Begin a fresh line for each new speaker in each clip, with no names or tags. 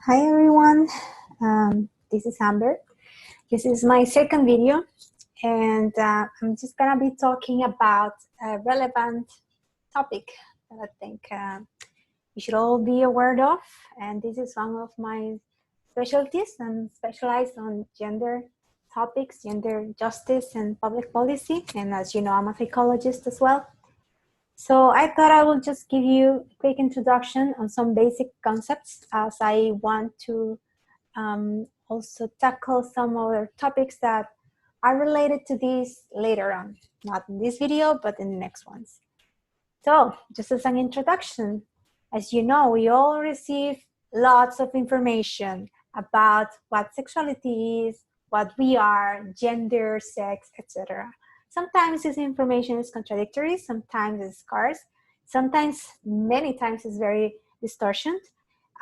Hi everyone, this is Amber. This is my second video, and I'm just gonna be talking about a relevant topic that I think you should all be aware of. And this is one of my specialties. I'm specialized on gender topics, gender justice, and public policy. And as you know, I'm a psychologist as well. So I thought I will just give you a quick introduction on some basic concepts as I want to also tackle some other topics that are related to this later on, not in this video, but in the next ones. So just as an introduction, as you know, we all receive lots of information about what sexuality is, what we are, gender, sex, etc. Sometimes this information is contradictory, sometimes it's scarce, sometimes, many times, it's very distortioned.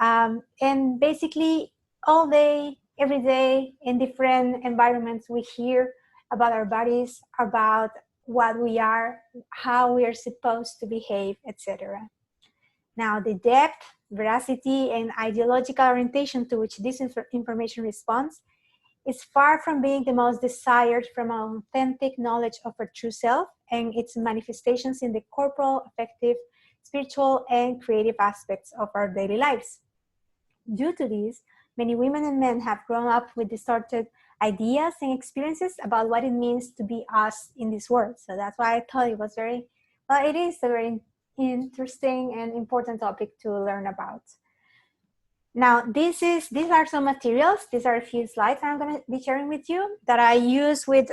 And basically, all day, every day, in different environments, we hear about our bodies, about what we are, how we are supposed to behave, etc. Now, the depth, veracity, and ideological orientation to which this information responds is far from being the most desired from an authentic knowledge of our true self and its manifestations in the corporal, affective, spiritual, and creative aspects of our daily lives. Due to this, many women and men have grown up with distorted ideas and experiences about what it means to be us in this world. So that's why I thought it was it is a very interesting and important topic to learn about. Now, these are some materials. These are a few slides I'm going to be sharing with you that I use with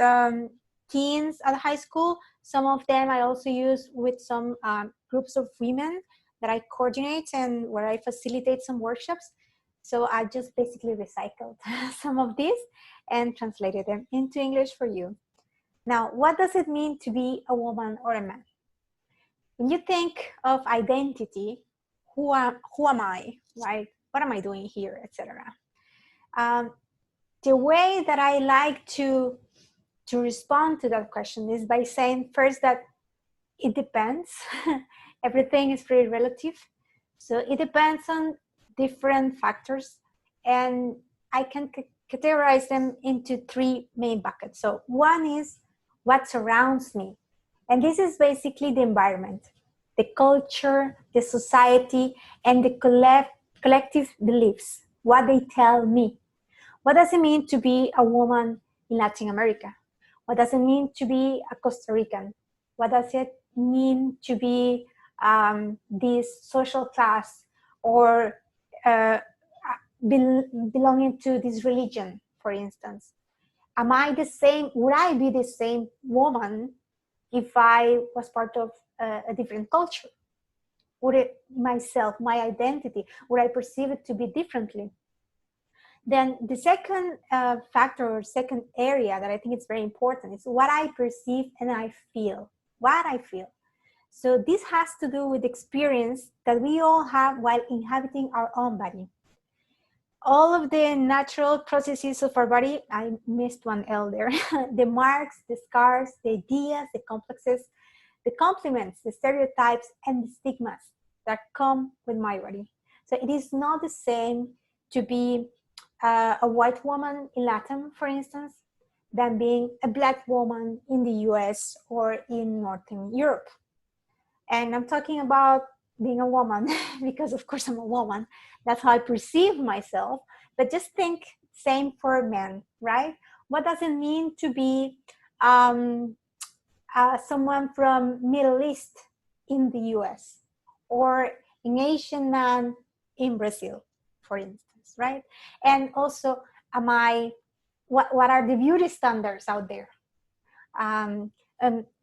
teens at high school. Some of them I also use with some groups of women that I coordinate and where I facilitate some workshops. So I just basically recycled some of these and translated them into English for you. Now, what does it mean to be a woman or a man? When you think of identity, who am I, right? What am I doing here, etc. The way that I like to respond to that question is by saying first that it depends. Everything is pretty relative. So it depends on different factors, and I can categorize them into three main buckets. So one is what surrounds me. And this is basically the environment, the culture, the society, and the collective beliefs, what they tell me. What does it mean to be a woman in Latin America? What does it mean to be a Costa Rican? What does it mean to be this social class or belonging to this religion, for instance? Am I the same? Would I be the same woman if I was part of a different culture? Would it myself, my identity, would I perceive it to be differently? Then the second factor or second area that I think is very important is what I perceive and I feel, what I feel. So this has to do with experience that we all have while inhabiting our own body. All of the natural processes of our body, I missed one L there, the marks, the scars, the ideas, the complexes, the compliments, the stereotypes, and the stigmas that come with my body. So it is not the same to be a white woman in Latin, for instance, than being a black woman in the US or in Northern Europe. And I'm talking about being a woman because of course I'm a woman. That's how I perceive myself. But just think same for men, right? What does it mean to be someone from Middle East in the US or an Asian man in Brazil, for instance, right? And also, what are the beauty standards out there?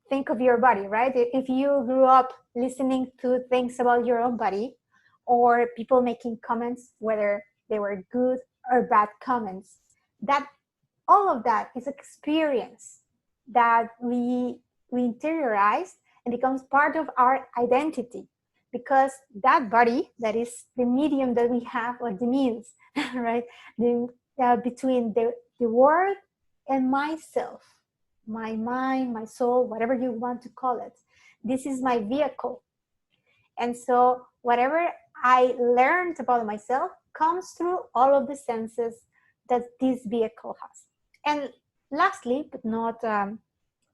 Think of your body, right? If you grew up listening to things about your own body or people making comments, whether they were good or bad comments, that all of that is experience that we interiorize and becomes part of our identity, because that body, that is the medium that we have, or the means, right? Between the world and myself, my mind, my soul, whatever you want to call it. This is my vehicle. And so whatever I learned about myself comes through all of the senses that this vehicle has. And lastly, but not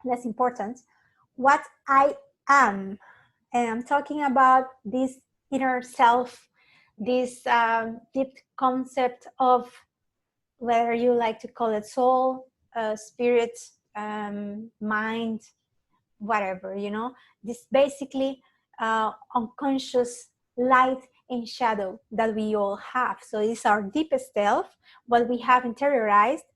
less important, what I am. And I'm talking about this inner self, this deep concept of, whether you like to call it soul, spirit, mind, whatever, this basically unconscious light and shadow that we all have. So it's our deepest self, what we have interiorized,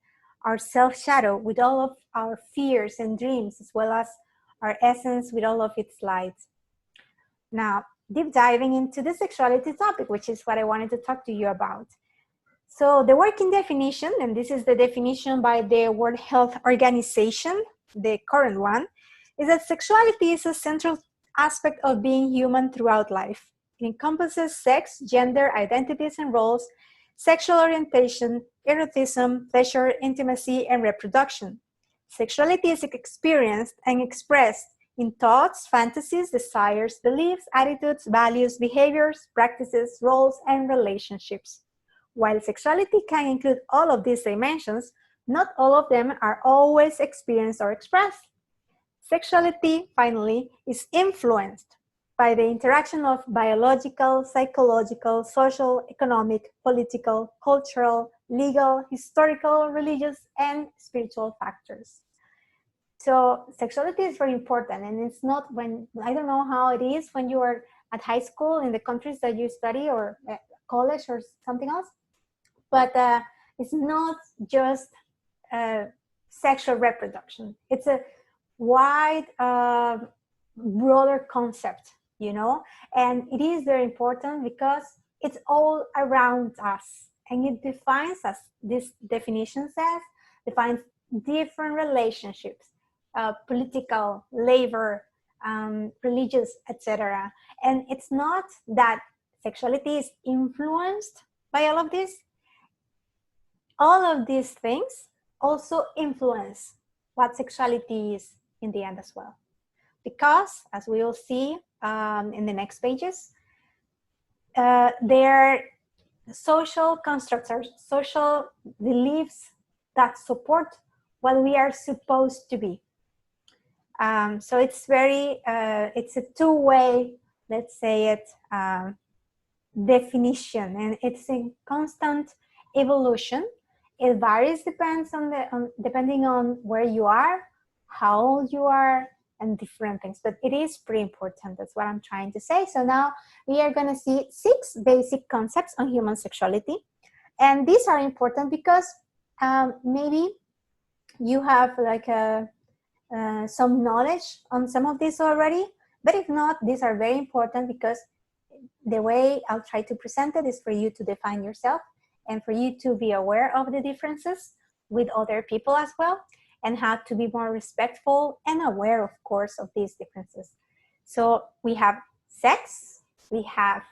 our self shadow with all of our fears and dreams, as well as our essence with all of its light. Now, deep diving into the sexuality topic, which is what I wanted to talk to you about. So the working definition, and this is the definition by the World Health Organization, the current one, is that sexuality is a central aspect of being human throughout life. It encompasses sex, gender, identities and roles, sexual orientation, erotism, pleasure, intimacy, and reproduction. Sexuality is experienced and expressed in thoughts, fantasies, desires, beliefs, attitudes, values, behaviors, practices, roles, and relationships. While sexuality can include all of these dimensions, not all of them are always experienced or expressed. Sexuality, finally, is influenced by the interaction of biological, psychological, social, economic, political, cultural, legal, historical, religious, and spiritual factors. So sexuality is very important, and it's not when, I don't know how it is when you are at high school in the countries that you study, or college or something else, but it's not just sexual reproduction. It's a wide, broader concept, and it is very important because it's all around us, and it defines, as this definition says, defines different relationships, political, labor, religious, etc. And it's not that sexuality is influenced by all of this. All of these things also influence what sexuality is in the end as well. Because, as we will see in the next pages, their social constructs or social beliefs that support what we are supposed to be. So it's very, it's a two-way, let's say it, definition, and it's in constant evolution. It varies depending on where you are, how old you are, and different things, but it is pretty important. That's what I'm trying to say. So now we are going to see 6 basic concepts on human sexuality, and these are important because maybe you have like some knowledge on some of this already, but if not, these are very important because the way I'll try to present it is for you to define yourself and for you to be aware of the differences with other people as well, and how to be more respectful and aware, of course, of these differences. So we have sex, we have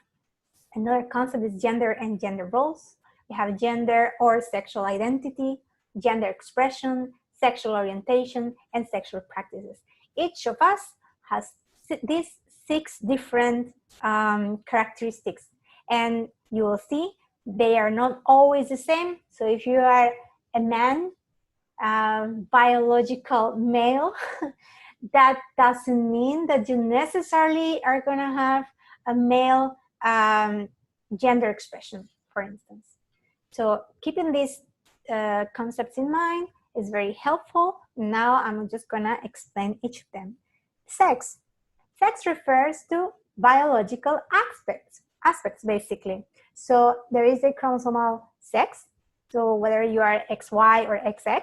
another concept is gender and gender roles, we have gender or sexual identity, gender expression, sexual orientation, and sexual practices. Each of us has these 6 different characteristics, and you will see they are not always the same. So if you are a man, biological male, that doesn't mean that you necessarily are going to have a male gender expression, for instance. So keeping these concepts in mind is very helpful. Now I'm just going to explain each of them. Sex. Sex refers to biological aspects basically. So there is a chromosomal sex. So whether you are XY or XX,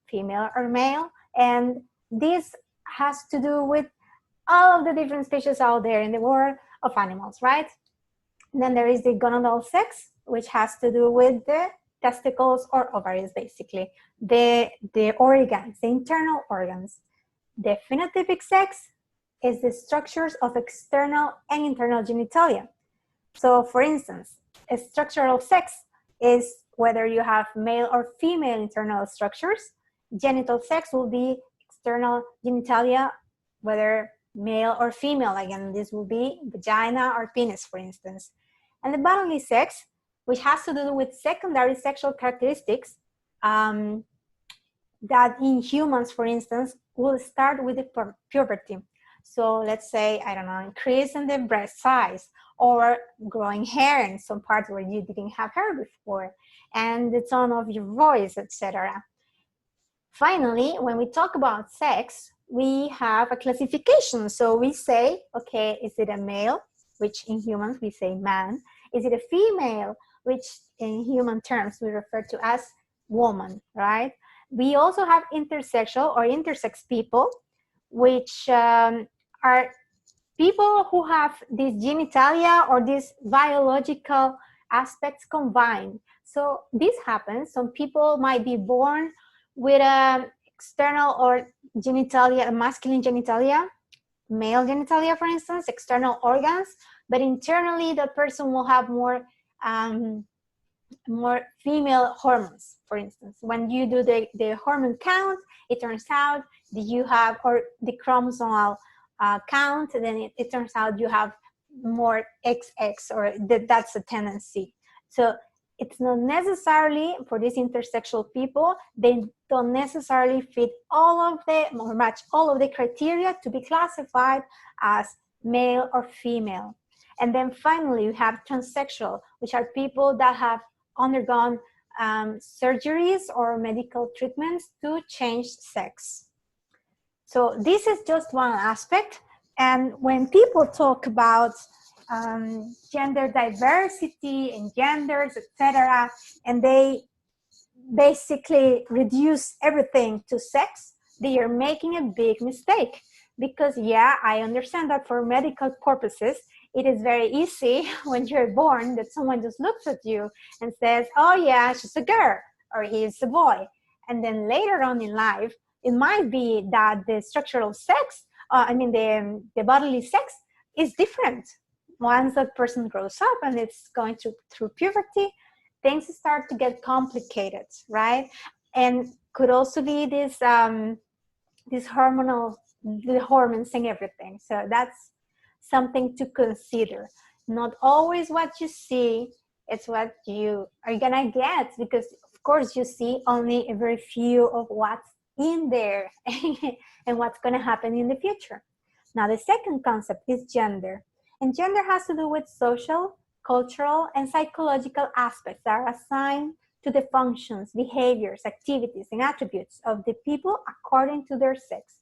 female or male. And this has to do with all of the different species out there in the world of animals, right? And then there is the gonadal sex, which has to do with the testicles or ovaries, basically. The organs, the internal organs. The phenotypic sex is the structures of external and internal genitalia. So, for instance, a structural sex is whether you have male or female internal structures. Genital sex will be external genitalia, whether male or female. Again, this will be vagina or penis, for instance. And the bodily sex which has to do with secondary sexual characteristics that in humans, for instance, will start with the puberty. So let's say, I don't know, increase in the breast size, or growing hair in some parts where you didn't have hair before, and the tone of your voice, etc. Finally, when we talk about sex, we have a classification. So we say, okay, is it a male, which in humans we say man? Is it a female, which in human terms we refer to as woman, right? We also have intersexual or intersex people, which are people who have these genitalia or these biological aspects combined. So this happens. Some people might be born with an external or genitalia, masculine genitalia, male genitalia, for instance, external organs, but internally the person will have more female hormones, for instance. When you do the hormone count, it turns out that you have, or the chromosomal count, then it turns out you have more XX, or that's a tendency. So it's not necessarily, for these intersexual people, they don't necessarily fit all of the, or match all of the criteria to be classified as male or female. And then finally, we have transsexual, which are people that have undergone surgeries or medical treatments to change sex. So this is just one aspect. And when people talk about gender diversity and genders, etc., and they basically reduce everything to sex, they are making a big mistake. Because yeah, I understand that for medical purposes, it is very easy when you're born that someone just looks at you and says, oh yeah, she's a girl, or he's a boy. And then later on in life, it might be that the structural sex, the bodily sex is different. Once that person grows up and it's going through puberty, things start to get complicated, right? And could also be this hormonal, the hormones and everything. So that's something to consider. Not always what you see, it's what you are gonna get, because of course you see only a very few of what's in there and what's gonna happen in the future. Now the second concept is gender. And gender has to do with social, cultural, and psychological aspects that are assigned to the functions, behaviors, activities, and attributes of the people according to their sex.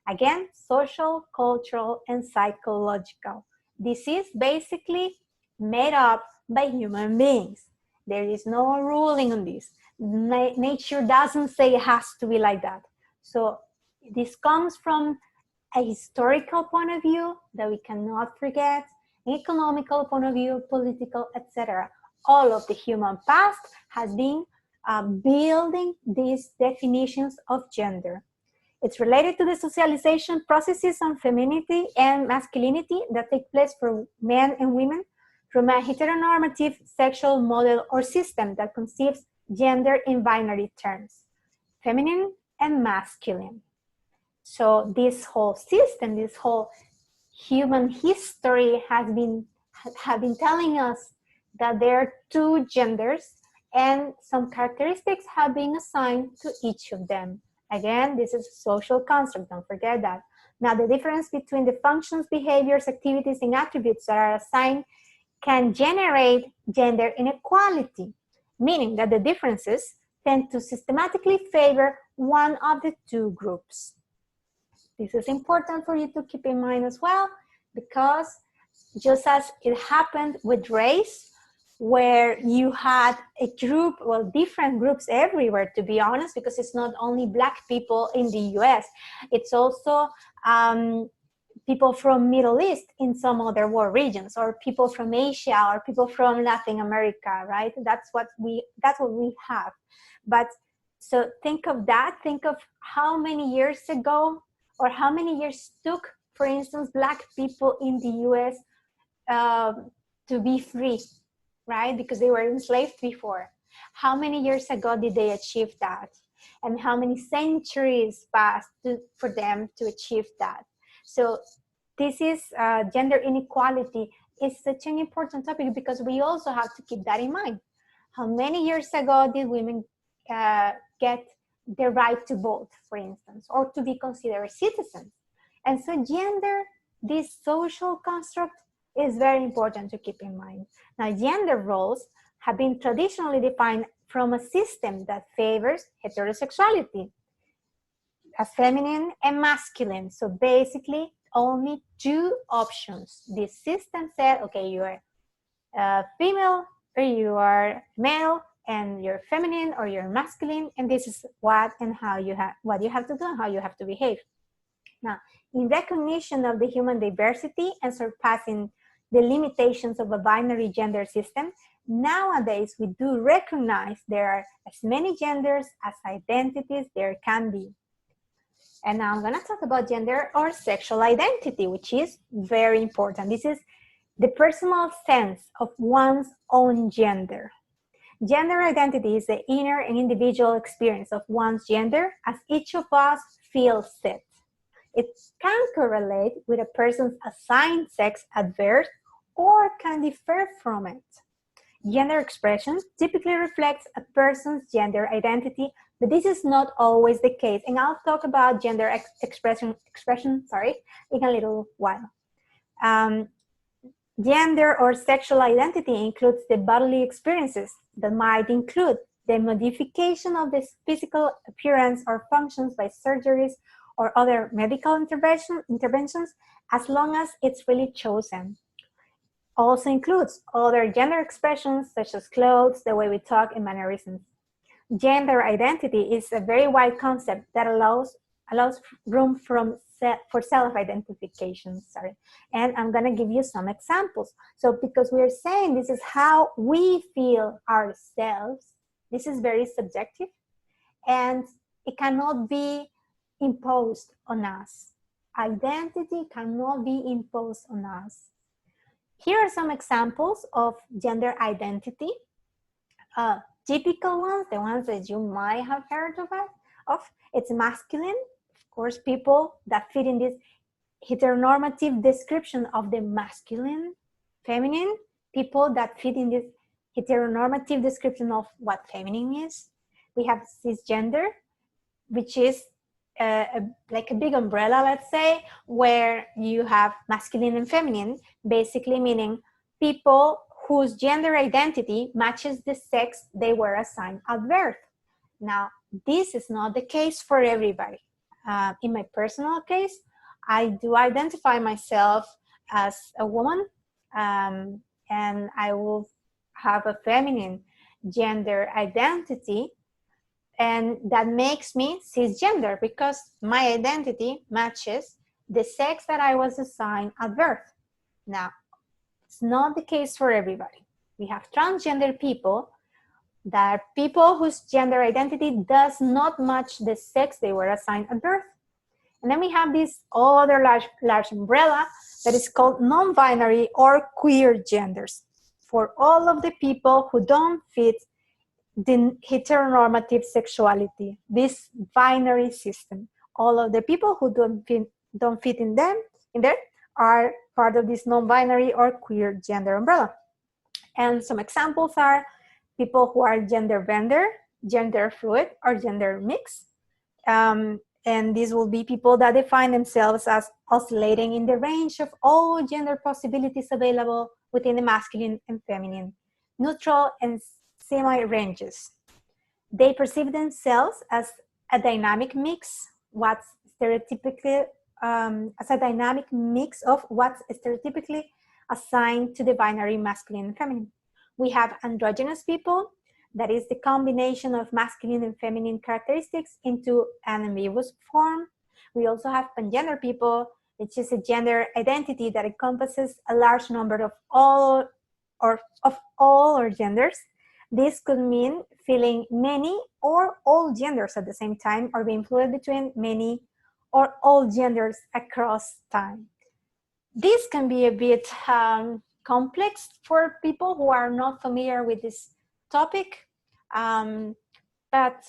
Again, social, cultural, and psychological. This is basically made up by human beings. There is no ruling on this. Nature doesn't say it has to be like that. So this comes from a historical point of view that we cannot forget, an economical point of view, political, etc. All of the human past has been building these definitions of gender. It's related to the socialization processes on femininity and masculinity that take place for men and women from a heteronormative sexual model or system that conceives gender in binary terms, feminine and masculine. So this whole system, this whole human history have been telling us that there are two genders and some characteristics have been assigned to each of them. Again, this is a social construct, don't forget that. Now, the difference between the functions, behaviors, activities, and attributes that are assigned can generate gender inequality, meaning that the differences tend to systematically favor one of the two groups. This is important for you to keep in mind as well, because just as it happened with race, where you had a group, well, different groups everywhere, to be honest, because it's not only Black people in the US, it's also people from Middle East in some other war regions, or people from Asia, or people from Latin America, right? That's what we have. But so think of that, think of how many years ago, or how many years took, for instance, Black people in the US to be free, right? Because they were enslaved before. How many years ago did they achieve that? And how many centuries passed for them to achieve that? So this is gender inequality is such an important topic because we also have to keep that in mind. How many years ago did women get the right to vote, for instance, or to be considered citizens? And so gender, this social construct, is very important to keep in mind. Now, gender roles have been traditionally defined from a system that favors heterosexuality as feminine and masculine. So basically, only two options. This system said, okay, you are female or you are male, and you're feminine or you're masculine, and this is what and how you have what you have to do and how you have to behave. Now, in recognition of the human diversity and surpassing the limitations of a binary gender system, nowadays we do recognize there are as many genders as identities there can be. And now I'm going to talk about gender or sexual identity, which is very important. This is the personal sense of one's own gender. Gender identity is the inner and individual experience of one's gender as each of us feels it. It can correlate with a person's assigned sex at birth or can differ from it. Gender expression typically reflects a person's gender identity, but this is not always the case. And I'll talk about gender expression in a little while. Gender or sexual identity includes the bodily experiences that might include the modification of the physical appearance or functions by surgeries or other medical interventions, as long as it's really chosen. Also includes other gender expressions such as clothes, the way we talk, and mannerisms. Gender identity is a very wide concept that allows room for self-identification, and I'm going to give you some examples. So because we're saying this is how we feel ourselves, this is very subjective, and it cannot be imposed on us. Identity cannot be imposed on us. Here are some examples of gender identity. Typical ones, the ones that you might have heard of, it's masculine. Of course, people that fit in this heteronormative description of the masculine. Feminine, people that fit in this heteronormative description of what feminine is. We have cisgender, which is like a big umbrella, let's say, where you have masculine and feminine, basically meaning people whose gender identity matches the sex they were assigned at birth. Now, this is not the case for everybody. In my personal case, I do identify myself as a woman, and I will have a feminine gender identity, and that makes me cisgender because my identity matches the sex that I was assigned at birth. Now, it's not the case for everybody. We have transgender people, that are people whose gender identity does not match the sex they were assigned at birth. And then we have this other large umbrella that is called non-binary or queer genders. For all of the people who don't fit the heteronormative sexuality, this binary system, all of the people who don't fit in there are part of this non-binary or queer gender umbrella. And some examples are people who are gender bender, gender fluid, or gender mix. And these will be people that define themselves as oscillating in the range of all gender possibilities available within the masculine and feminine, neutral and semi-ranges. They perceive themselves as a dynamic mix, as a dynamic mix of what's stereotypically assigned to the binary masculine and feminine. We have androgynous people, that is the combination of masculine and feminine characteristics into an ambiguous form. We also have pangender people, which is a gender identity that encompasses a large number of all our genders. This could mean feeling many or all genders at the same time, or being fluid between many or all genders across time. This can be a bit complex for people who are not familiar with this topic, but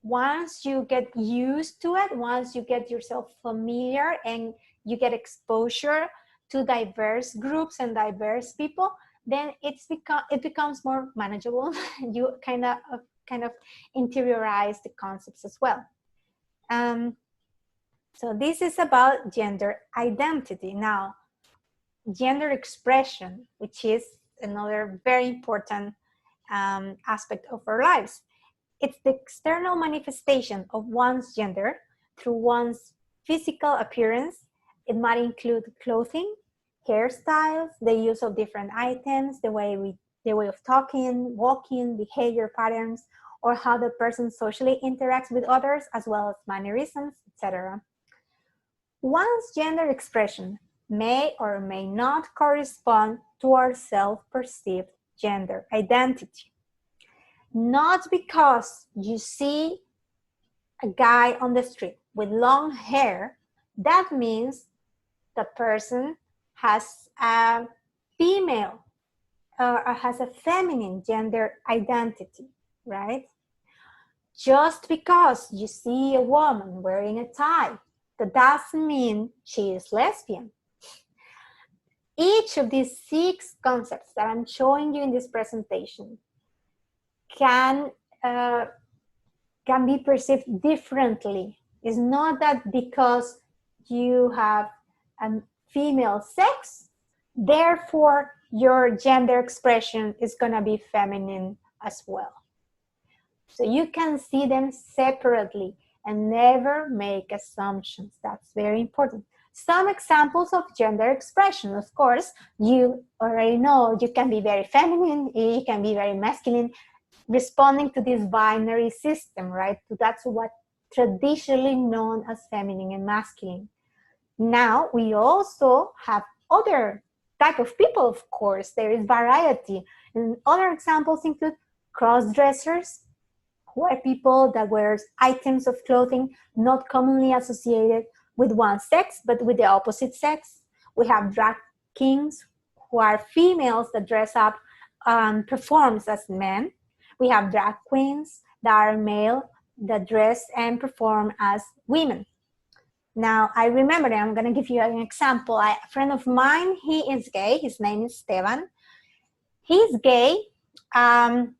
once you get used to it, once you get yourself familiar and you get exposure to diverse groups and diverse people, then it becomes more manageable. You kind of interiorize the concepts as well. So this is about gender identity. Now, gender expression, which is another very important aspect of our lives. It's the external manifestation of one's gender through one's physical appearance. It might include clothing, hairstyles, the use of different items, the way of talking, walking, behavior patterns, or how the person socially interacts with others, as well as mannerisms, etc. One's gender expression may or may not correspond to our self-perceived gender identity. Not because you see a guy on the street with long hair, that means the person has a female or has a feminine gender identity, right? Just because you see a woman wearing a tie, that doesn't mean she is lesbian. Each of these 6 concepts that I'm showing you in this presentation can be perceived differently. It's not that because you have a female sex, therefore your gender expression is going to be feminine as well. So you can see them separately and never make assumptions. That's very important. Some examples of gender expression, of course, you already know. You can be very feminine, you can be very masculine, responding to this binary system, right? So that's what traditionally known as feminine and masculine. Now, we also have other type of people, of course. There is variety. And other examples include cross-dressers, who are people that wear items of clothing not commonly associated with one sex, but with the opposite sex. We have drag kings, who are females that dress up and performs as men. We have drag queens that are male that dress and perform as women. Now, I remember, I'm going to give you an example. A friend of mine, he is gay. His name is Esteban. He's gay, and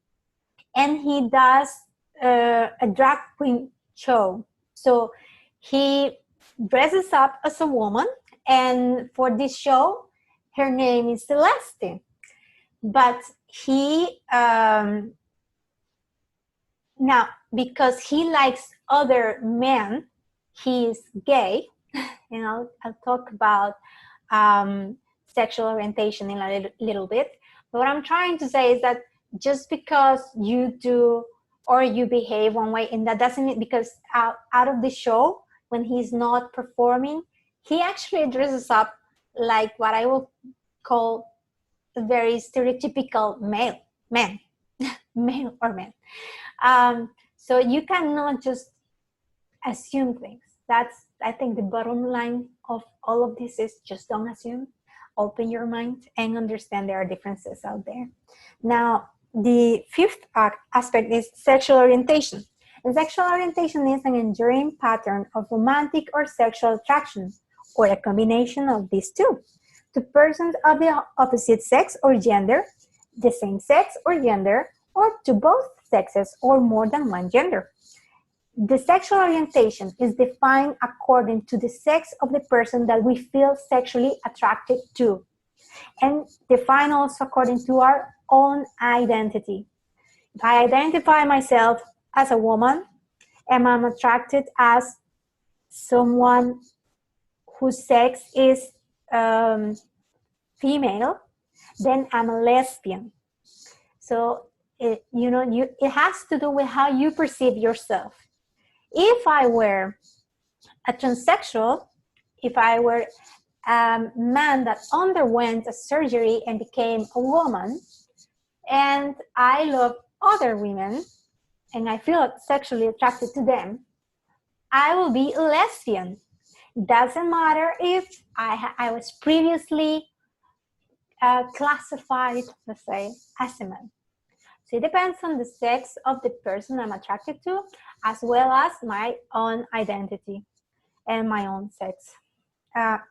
he does a drag queen show. So he dresses up as a woman, and for this show, her name is Celeste. But he, now, because he likes other men, he is gay. You know, I'll talk about sexual orientation in a little bit. But what I'm trying to say is that just because you do or you behave one way, and that doesn't mean, because out of the show, when he's not performing, he actually dresses up like what I will call a very stereotypical male or man. So you cannot just assume things. That's, I think, the bottom line of all of this is just don't assume. Open your mind and understand there are differences out there. Now, the 5th aspect is sexual orientation. And sexual orientation is an enduring pattern of romantic or sexual attraction, or a combination of these two, to persons of the opposite sex or gender, the same sex or gender, or to both sexes or more than one gender. The sexual orientation is defined according to the sex of the person that we feel sexually attracted to, and defined also according to our own identity. If I identify myself as a woman and I'm attracted as someone whose sex is female, then I'm a lesbian. So it has to do with how you perceive yourself. If I were a transsexual, if I were a man that underwent a surgery and became a woman, and I love other women, and I feel sexually attracted to them, I will be a lesbian. Doesn't matter if I was previously classified, let's say, as a man. So it depends on the sex of the person I'm attracted to, as well as my own identity and my own sex.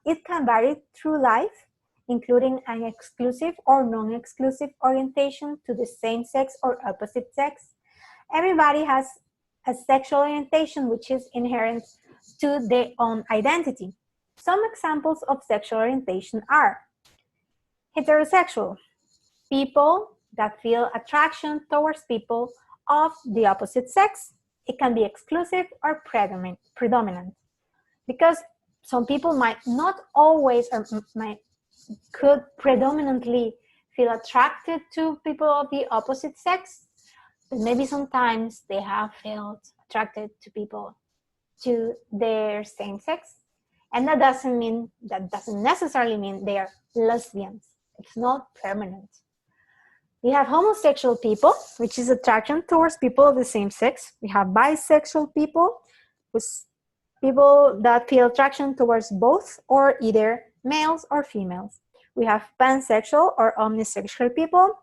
It can vary through life, including an exclusive or non-exclusive orientation to the same sex or opposite sex. Everybody has a sexual orientation which is inherent to their own identity. Some examples of sexual orientation are heterosexual, people that feel attraction towards people of the opposite sex. It can be exclusive or predominant, because some people might not always or could predominantly feel attracted to people of the opposite sex, but maybe sometimes they have felt attracted to people to their same sex. And that doesn't necessarily mean they are lesbians. It's not permanent. We have homosexual people, which is attraction towards people of the same sex. We have bisexual people, which people that feel attraction towards both or either males or females. We have pansexual or omnisexual people,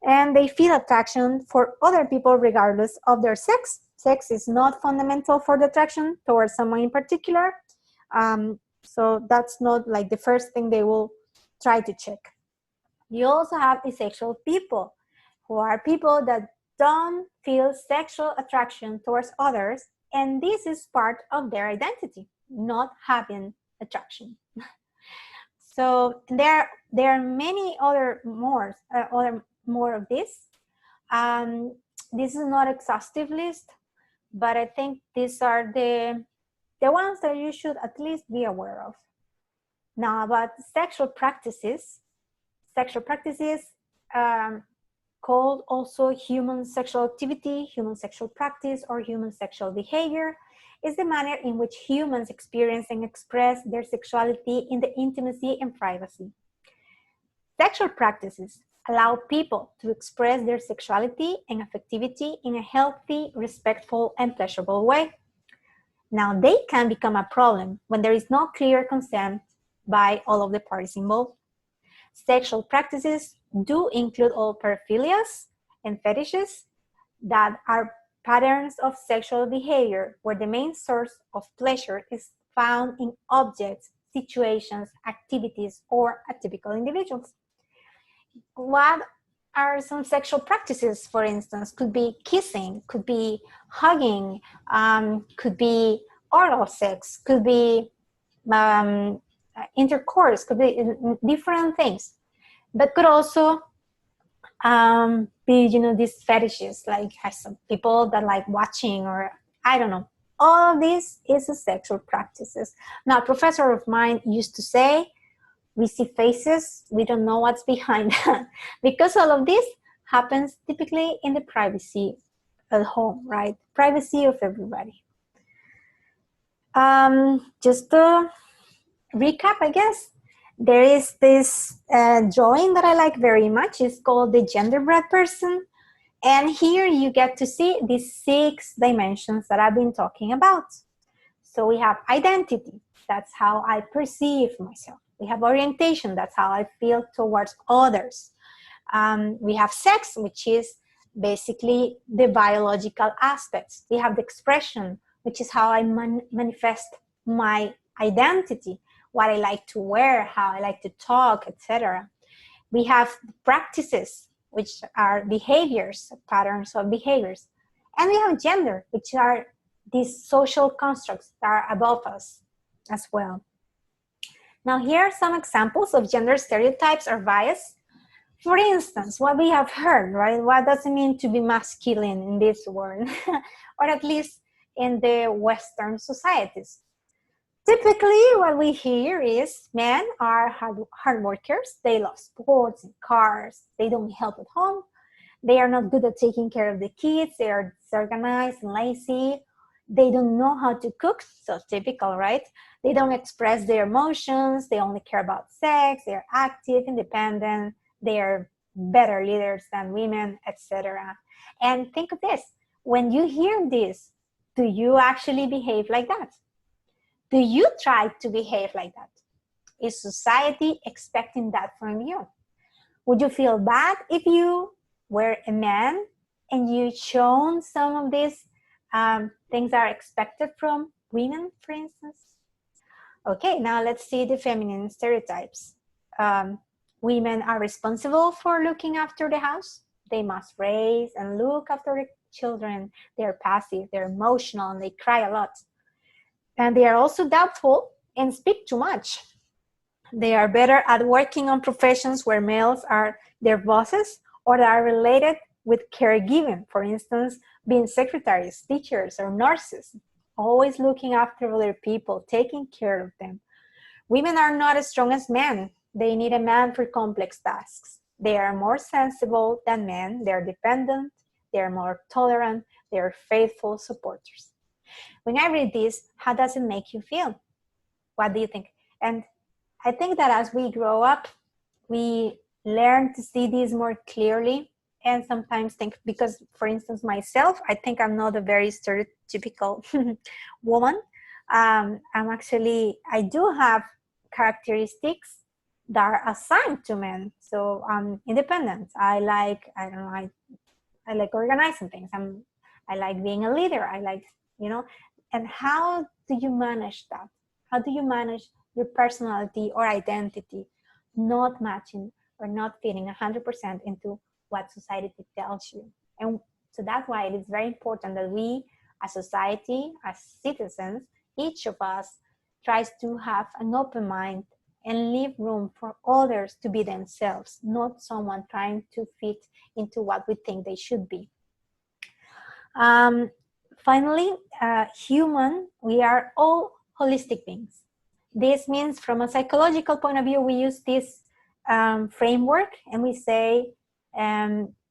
and they feel attraction for other people regardless of their sex. Sex is not fundamental for the attraction towards someone in particular. So that's not like the first thing they will try to check. You also have asexual people, who are people that don't feel sexual attraction towards others, and this is part of their identity, not having attraction. So there are many other more of this. This is not exhaustive list, but I think these are the ones that you should at least be aware of. Now, about sexual practices, called also human sexual activity, human sexual practice, or human sexual behavior, is the manner in which humans experience and express their sexuality in the intimacy and privacy. Sexual practices allow people to express their sexuality and affectivity in a healthy, respectful, and pleasurable way. Now, they can become a problem when there is no clear consent by all of the parties involved. Sexual practices do include all paraphilias and fetishes that are patterns of sexual behavior where the main source of pleasure is found in objects, situations, activities, or atypical individuals. What are some sexual practices, for instance? Could be kissing, could be hugging, could be oral sex, could be intercourse, could be different things, but could also be, these fetishes, like some people that like watching, or I don't know. All of this is a sexual practices. Now, a professor of mine used to say, we see faces, we don't know what's behind that, because all of this happens typically in the privacy at home, right? Privacy of everybody. Just to recap, I guess, there is this drawing that I like very much. It's called the genderbread person. And here you get to see these 6 dimensions that I've been talking about. So we have identity. That's how I perceive myself. We have orientation. That's how I feel towards others. We have sex, which is basically the biological aspects. We have the expression, which is how I manifest my identity, what I like to wear, how I like to talk, etc. We have practices, which are behaviors, patterns of behaviors. And we have gender, which are these social constructs that are above us as well. Now, here are some examples of gender stereotypes or bias. For instance, what we have heard, right? What does it mean to be masculine in this world? Or at least in the Western societies. Typically, what we hear is men are hard workers. They love sports and cars. They don't help at home. They are not good at taking care of the kids. They are disorganized and lazy. They don't know how to cook. So typical, right? They don't express their emotions. They only care about sex. They are active, independent. They are better leaders than women, etc. And think of this. When you hear this, do you actually behave like that? Do you try to behave like that? Is society expecting that from you? Would you feel bad if you were a man and you shown some of these things that are expected from women, for instance? Okay, now let's see the feminine stereotypes. women are responsible for looking after the house. They must raise and look after the children. They're passive, they're emotional, and they cry a lot. And they are also doubtful and speak too much. They are better at working on professions where males are their bosses or that are related with caregiving. For instance, being secretaries, teachers, or nurses, always looking after other people, taking care of them. Women are not as strong as men. They need a man for complex tasks. They are more sensible than men. They're dependent. They're more tolerant. They're faithful supporters. When I read this, how does it make you feel? What do you think? And I think that as we grow up, we learn to see this more clearly, and sometimes think, because for instance, myself, I think I'm not a very stereotypical woman. I do have characteristics that are assigned to men. So I'm independent. I like organizing things. I like being a leader. I like, and how do you manage that? How do you manage your personality or identity not matching or not fitting 100% into what society tells you? And so that's why it is very important that we, as society, as citizens, each of us tries to have an open mind and leave room for others to be themselves, not someone trying to fit into what we think they should be. Finally, human, we are all holistic beings. This means from a psychological point of view, we use this framework and we say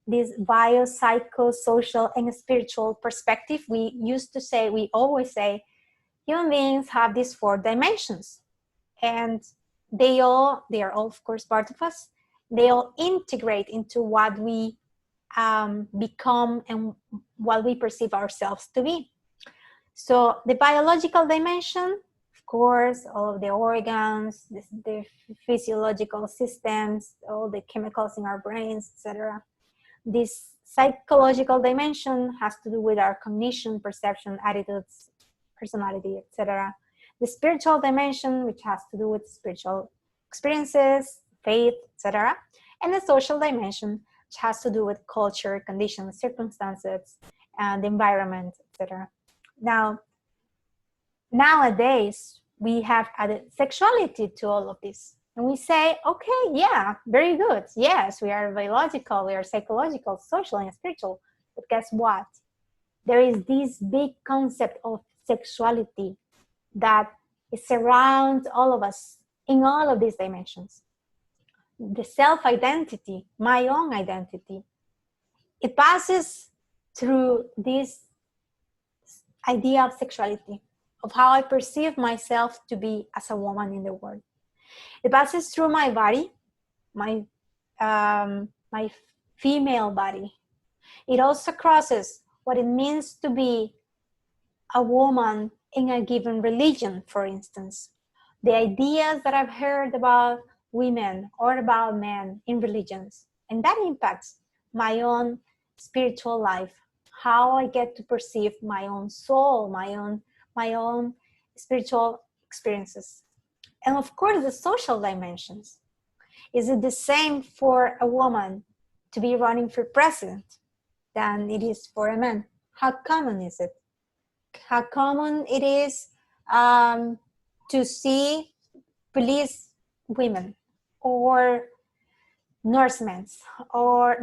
this biopsychosocial and spiritual perspective. We always say, human beings have these 4 dimensions, and they are all, of course, part of us. They all integrate into what we become and what we perceive ourselves to be. So the biological dimension, of course, all of the organs, the physiological systems, all the chemicals in our brains, etc. This psychological dimension has to do with our cognition, perception, attitudes, personality, etc. The spiritual dimension, which has to do with spiritual experiences, faith, etc. And the social dimension, which has to do with culture, conditions, circumstances, and the environment, etc. Now, nowadays, we have added sexuality to all of this. And we say, okay, yeah, very good. Yes, we are biological, we are psychological, social, and spiritual. But guess what? There is this big concept of sexuality that surrounds all of us in all of these dimensions. The self-identity, my own identity, it passes through this idea of sexuality, of how I perceive myself to be as a woman in the world. It passes through my body, my female body. It also crosses what it means to be a woman in a given religion, for instance. The ideas that I've heard about women or about men in religions, and that impacts my own spiritual life, how I get to perceive my own soul, my own spiritual experiences. And of course, the social dimensions. Is it the same for a woman to be running for president than it is for a man? How common is it? How common it is to see police women or nursemen, or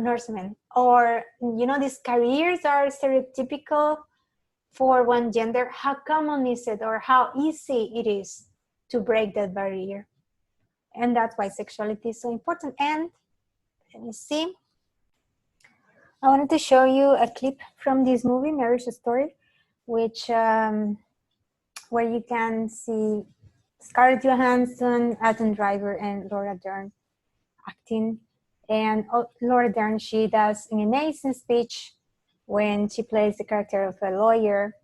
these careers are stereotypical for one gender. How common is it, or how easy it is to break that barrier? And that's why sexuality is so important. And let me see, I wanted to show you a clip from this movie, Marriage Story, which where you can see Scarlett Johansson, Adam Driver, and Laura Dern acting. And Laura Dern, she does an amazing speech when she plays the character of a lawyer.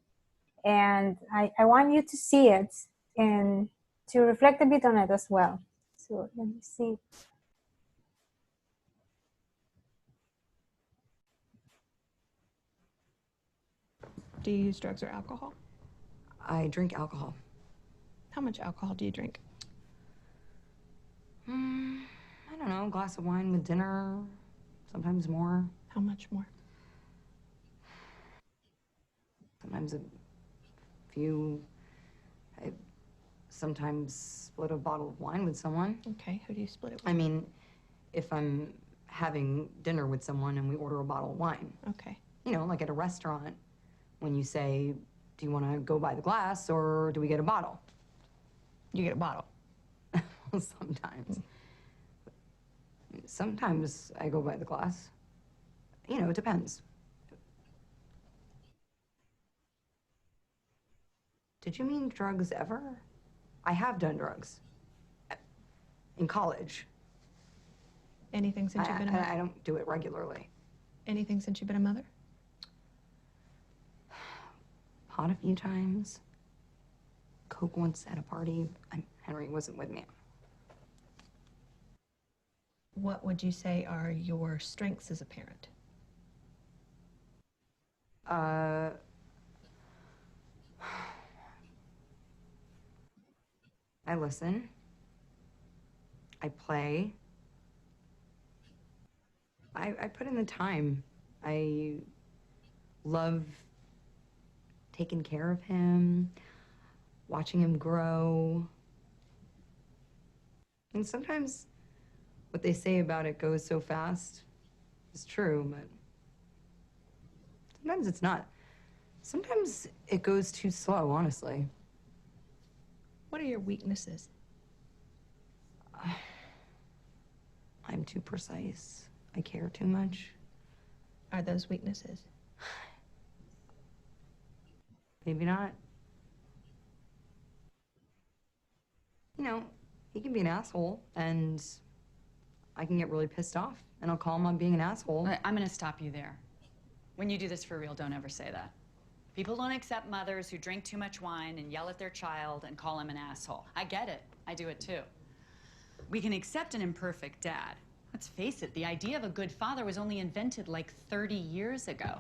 And I want you to see it and to reflect a bit on it as well. So let me see.
Do you use drugs or alcohol?
I drink alcohol.
How much alcohol do you drink?
don't know, a glass of wine with dinner, sometimes more.
How much more?
Sometimes a few. I sometimes split a bottle of wine with someone.
Okay, who do you split it with?
I mean, if I'm having dinner with someone and we order a bottle of wine.
Okay.
You know, like at a restaurant, when you say, do you want to go buy the glass or do we get a bottle?
You get a bottle.
Sometimes. Sometimes I go buy the glass. You know, it depends. Did you mean drugs ever? I have done drugs. In college.
Anything since you've been a mother?
I don't do it regularly.
Anything since you've been a mother?
Pot a few times. Coke once at a party. Henry wasn't with me.
What would you say are your strengths as a parent?
I listen. I play. I put in the time. I love taking care of him, watching him grow. And sometimes what they say about it goes so fast is true, but sometimes it's not. Sometimes it goes too slow, honestly.
What are your weaknesses?
I'm too precise. I care too much.
Are those weaknesses?
Maybe not. You know, he can be an asshole, and I can get really pissed off, and I'll call him on being an asshole.
I'm gonna stop you there. When you do this for real, don't ever say that. People don't accept mothers who drink too much wine and yell at their child and call him an asshole. I get it. I do it too. We can accept an imperfect dad. Let's face it, the idea of a good father was only invented like 30 years ago.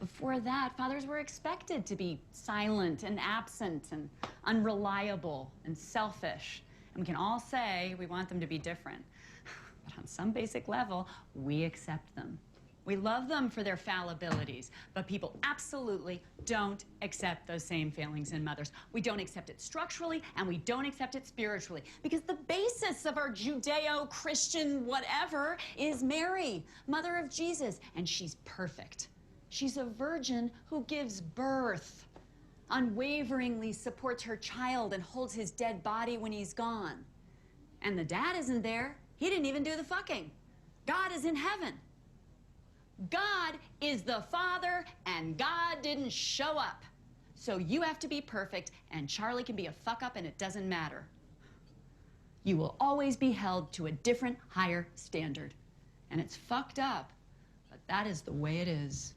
Before that, fathers were expected to be silent and absent and unreliable and selfish. And we can all say we want them to be different. But on some basic level, we accept them. We love them for their fallibilities, but people absolutely don't accept those same failings in mothers. We don't accept it structurally, and we don't accept it spiritually, because the basis of our Judeo-Christian whatever is Mary, mother of Jesus, and she's perfect. She's a virgin who gives birth, unwaveringly supports her child, and holds his dead body when he's gone. And the dad isn't there. He didn't even do the fucking. God is in heaven. God is the Father, and God didn't show up. So you have to be perfect, and Charlie can be a fuck-up, and it doesn't matter. You will always be held to a different, higher standard. And it's fucked up, but that is the way it is.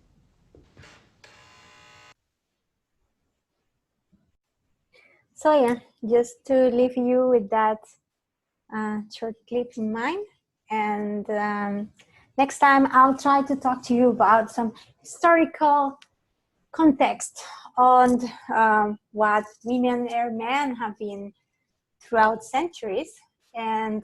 So yeah, just to leave you with that short clip in mind. And next time I'll try to talk to you about some historical context on what women and men have been throughout centuries, and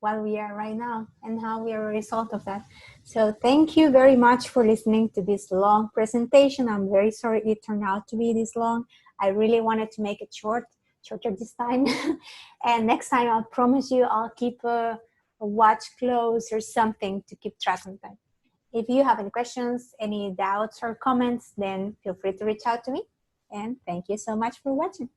what we are right now, and how we are a result of that. So thank you very much for listening to this long presentation. I'm very sorry it turned out to be this long. I really wanted to make it shorter this time. And next time, I'll promise you I'll keep a watch close or something to keep track of that. If you have any questions, any doubts or comments, then feel free to reach out to me. And thank you so much for watching.